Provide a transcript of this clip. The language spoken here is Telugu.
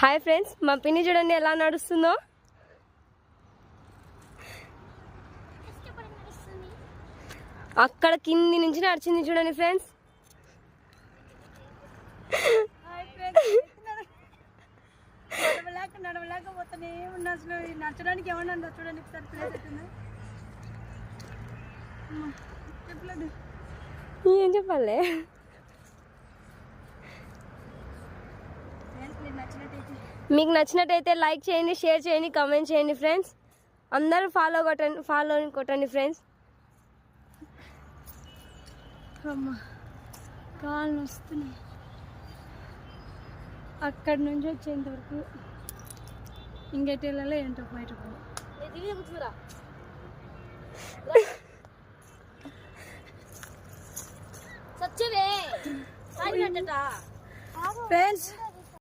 హాయ్ ఫ్రెండ్స్, మా పిన్ని చూడండి ఎలా నడుస్తుందో. అక్కడ కింది నుంచి నడిచింది చూడండి ఫ్రెండ్స్. నడవలేకపోతానే ఉన్నా. అసలు నచ్చడానికి ఏమన్నా చూడండి ఏం చెప్పాలి. మీకు నచ్చినట్టయితే లైక్ చేయండి, షేర్ చేయండి, కామెంట్ చేయండి ఫ్రెండ్స్. అందరూ ఫాలో కొట్టండి ఫ్రెండ్స్. అమ్మా కాళ్ళు వస్తున్నాయి. అక్కడి నుంచి వచ్చేంత వరకు ఇంకెట్టి వెళ్ళాలి ఏంటో బయట ఫ్రెండ్స్.